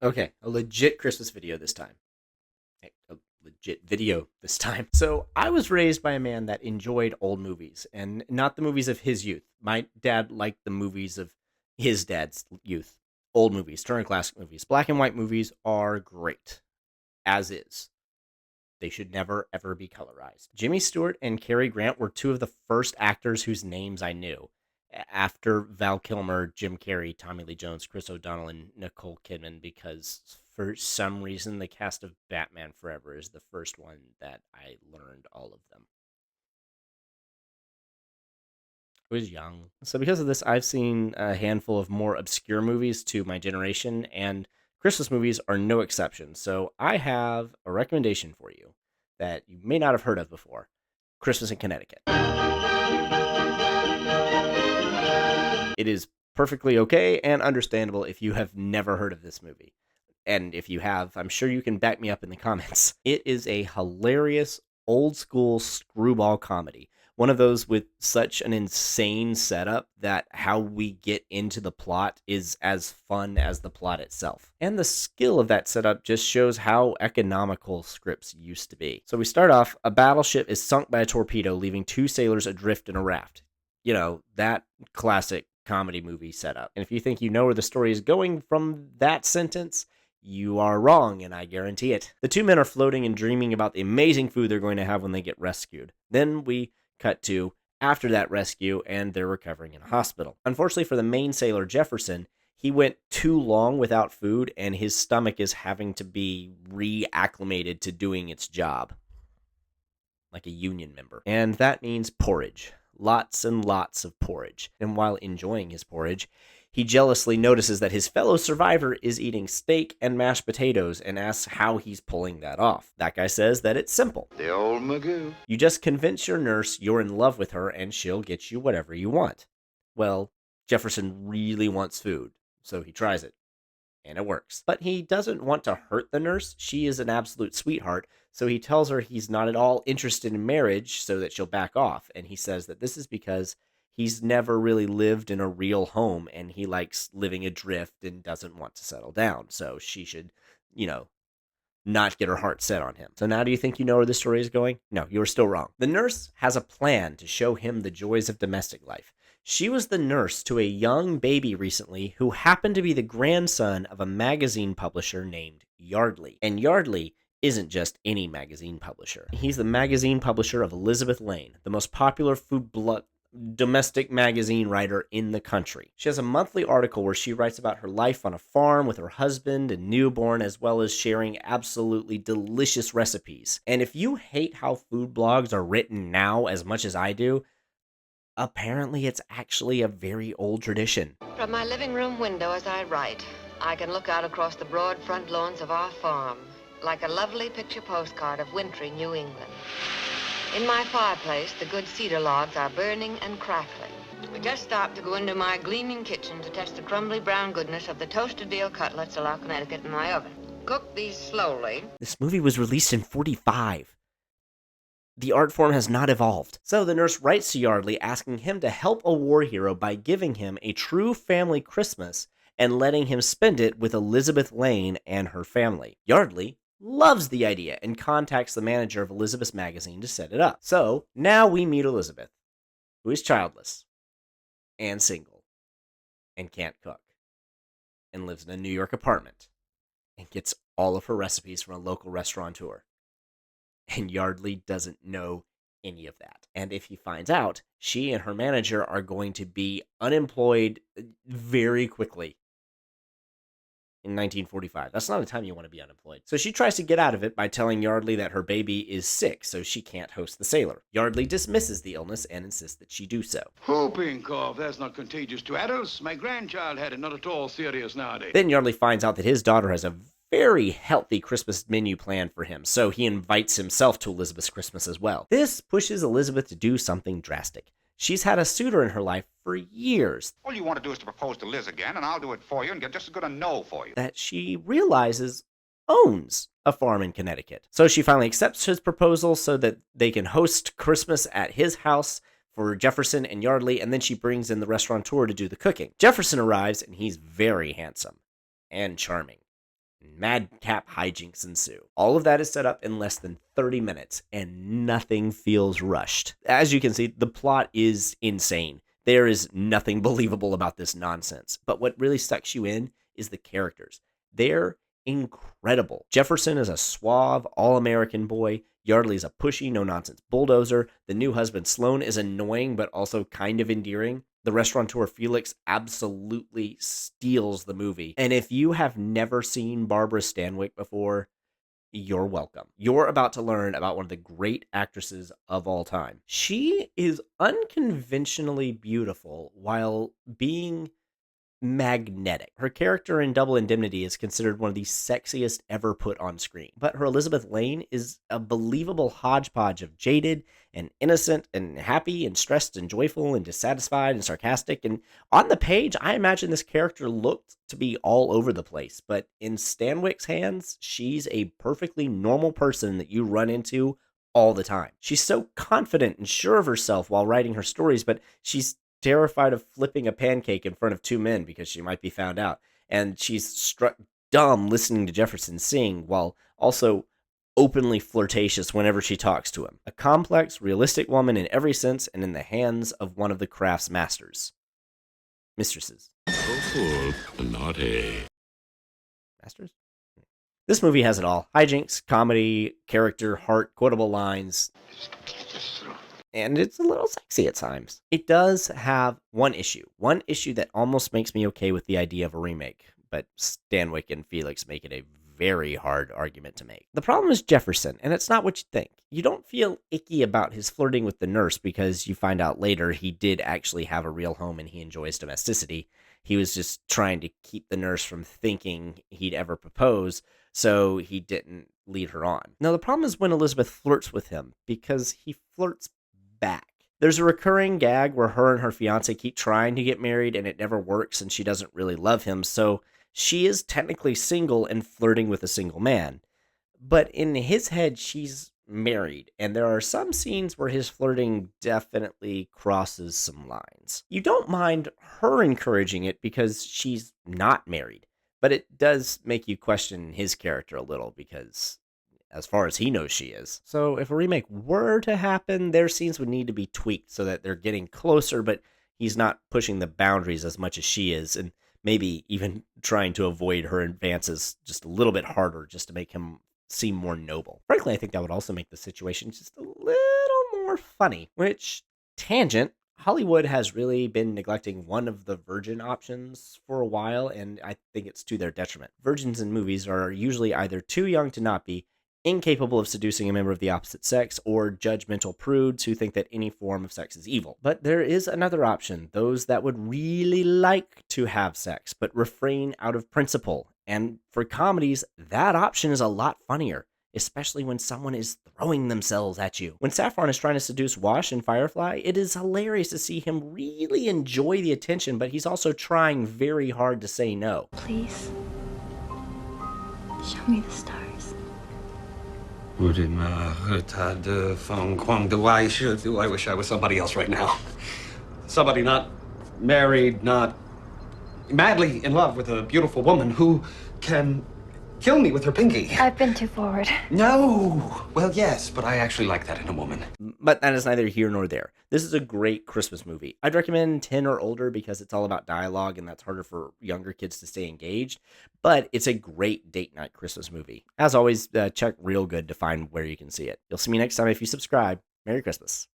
Okay, a legit Christmas video this time. A legit video this time. So, I was raised by a man that enjoyed old movies, and not the movies of his youth. My dad liked the movies of his dad's youth. Old movies, Turner Classic movies. Black and white movies are great, as is. They should never, ever be colorized. Jimmy Stewart and Cary Grant were two of the first actors whose names I knew. After Val Kilmer, Jim Carrey, Tommy Lee Jones, Chris O'Donnell, and Nicole Kidman, because for some reason the cast of Batman Forever is the first one that I learned all of them. I was young. So because of this, I've seen a handful of more obscure movies to my generation, and Christmas movies are no exception. So I have a recommendation for you that you may not have heard of before. Christmas in Connecticut. It is perfectly okay and understandable if you have never heard of this movie. And if you have, I'm sure you can back me up in the comments. It is a hilarious, old school screwball comedy. One of those with such an insane setup that how we get into the plot is as fun as the plot itself. And the skill of that setup just shows how economical scripts used to be. So we start off, a battleship is sunk by a torpedo, leaving two sailors adrift in a raft. You know, that classic comedy movie setup. And if you think you know where the story is going from that sentence, you are wrong, and I guarantee it. The two men are floating and dreaming about the amazing food they're going to have when they get rescued. Then we cut to after that rescue, and they're recovering in a hospital. Unfortunately for the main sailor, Jefferson, he went too long without food, and his stomach is having to be reacclimated to doing its job. Like a union member. And that means porridge. Lots and lots of porridge. And while enjoying his porridge, he jealously notices that his fellow survivor is eating steak and mashed potatoes and asks how he's pulling that off. That guy says that it's simple. The old Magoo. You just convince your nurse you're in love with her and she'll get you whatever you want. Well, Jefferson really wants food, so he tries it. And it works. But he doesn't want to hurt the nurse. She is an absolute sweetheart, so he tells her he's not at all interested in marriage so that she'll back off. And he says that this is because he's never really lived in a real home and he likes living adrift and doesn't want to settle down. So she should, not get her heart set on him. So now do you think you know where the story is going? No, you are still wrong. The nurse has a plan to show him the joys of domestic life. She was the nurse to a young baby recently who happened to be the grandson of a magazine publisher named Yardley. And Yardley isn't just any magazine publisher. He's the magazine publisher of Elizabeth Lane, the most popular domestic magazine writer in the country. She has a monthly article where she writes about her life on a farm with her husband and newborn, as well as sharing absolutely delicious recipes. And if you hate how food blogs are written now as much as I do, apparently it's actually a very old tradition. From my living room window as I write, I can look out across the broad front lawns of our farm, like a lovely picture postcard of wintry New England. In my fireplace, the good cedar logs are burning and crackling. We just stopped to go into my gleaming kitchen to test the crumbly brown goodness of the toasted veal cutlets a la Connecticut in my oven. Cook these slowly. This movie was released in 45. The art form has not evolved. So the nurse writes to Yardley asking him to help a war hero by giving him a true family Christmas and letting him spend it with Elizabeth Lane and her family. Yardley loves the idea and contacts the manager of Elizabeth's magazine to set it up. So now we meet Elizabeth, who is childless and single and can't cook and lives in a New York apartment and gets all of her recipes from a local restaurateur. And Yardley doesn't know any of that. And if he finds out, she and her manager are going to be unemployed very quickly. In 1945. That's not a time you want to be unemployed. So she tries to get out of it by telling Yardley that her baby is sick, so she can't host the sailor. Yardley dismisses the illness and insists that she do so. Whooping cough, that's not contagious to adults. My grandchild had it, not at all serious nowadays. Then Yardley finds out that his daughter has a very healthy Christmas menu planned for him, so he invites himself to Elizabeth's Christmas as well. This pushes Elizabeth to do something drastic. She's had a suitor in her life for years. All you want to do is to propose to Liz again, and I'll do it for you and get just as good a no for you. That she realizes owns a farm in Connecticut. So she finally accepts his proposal so that they can host Christmas at his house for Jefferson and Yardley, and then she brings in the restaurateur to do the cooking. Jefferson arrives, and he's very handsome and charming. madcap hijinks ensue. All of that is set up in less than 30 minutes, and nothing feels rushed. As you can see, the plot is insane. There is nothing believable about this nonsense. But what really sucks you in is the characters. They're incredible. Jefferson is a suave, all-American boy. Yardley's a pushy, no-nonsense bulldozer. The new husband, Sloan, is annoying but also kind of endearing. The restaurateur, Felix, absolutely steals the movie. And if you have never seen Barbara Stanwyck before, you're welcome. You're about to learn about one of the great actresses of all time. She is unconventionally beautiful while being magnetic. Her character in Double Indemnity is considered one of the sexiest ever put on screen. But her Elizabeth Lane is a believable hodgepodge of jaded and innocent and happy and stressed and joyful and dissatisfied and sarcastic. And on the page, I imagine this character looked to be all over the place. But in Stanwyck's hands, she's a perfectly normal person that you run into all the time. She's so confident and sure of herself while writing her stories, but she's terrified of flipping a pancake in front of two men because she might be found out. And she's struck dumb listening to Jefferson sing while also openly flirtatious whenever she talks to him. A complex, realistic woman in every sense and in the hands of one of the craft's mistresses. Oh, naughty. Masters? This movie has it all. Hijinks, comedy, character, heart, quotable lines. And it's a little sexy at times. It does have one issue that almost makes me okay with the idea of a remake, but Stanwyck and Felix make it a very hard argument to make. The problem is Jefferson, and it's not what you think. You don't feel icky about his flirting with the nurse because you find out later he did actually have a real home and he enjoys domesticity. He was just trying to keep the nurse from thinking he'd ever propose, so he didn't lead her on. Now, the problem is when Elizabeth flirts with him, because he flirts back. There's a recurring gag where her and her fiance keep trying to get married and it never works and she doesn't really love him, so she is technically single and flirting with a single man. But in his head, she's married, and there are some scenes where his flirting definitely crosses some lines. You don't mind her encouraging it because she's not married, but it does make you question his character a little because as far as he knows, she is. So if a remake were to happen, their scenes would need to be tweaked so that they're getting closer, but he's not pushing the boundaries as much as she is, and maybe even trying to avoid her advances just a little bit harder just to make him seem more noble. Frankly, I think that would also make the situation just a little more funny, which, tangent, Hollywood has really been neglecting one of the virgin options for a while, and I think it's to their detriment. Virgins in movies are usually either too young to not be, incapable of seducing a member of the opposite sex, or judgmental prudes who think that any form of sex is evil. But there is another option, those that would really like to have sex, but refrain out of principle. And for comedies, that option is a lot funnier, especially when someone is throwing themselves at you. When Saffron is trying to seduce Wash in Firefly, it is hilarious to see him really enjoy the attention, but he's also trying very hard to say no. Please, show me the stars. I wish I was somebody else right now. Somebody not married, not madly in love with a beautiful woman who can kill me with her pinky. I've been too forward. No! Well, yes, but I actually like that in a woman. But that is neither here nor there. This is a great Christmas movie. I'd recommend 10 or older because it's all about dialogue and that's harder for younger kids to stay engaged. But it's a great date night Christmas movie. As always, check Real Good to find where you can see it. You'll see me next time if you subscribe. Merry Christmas.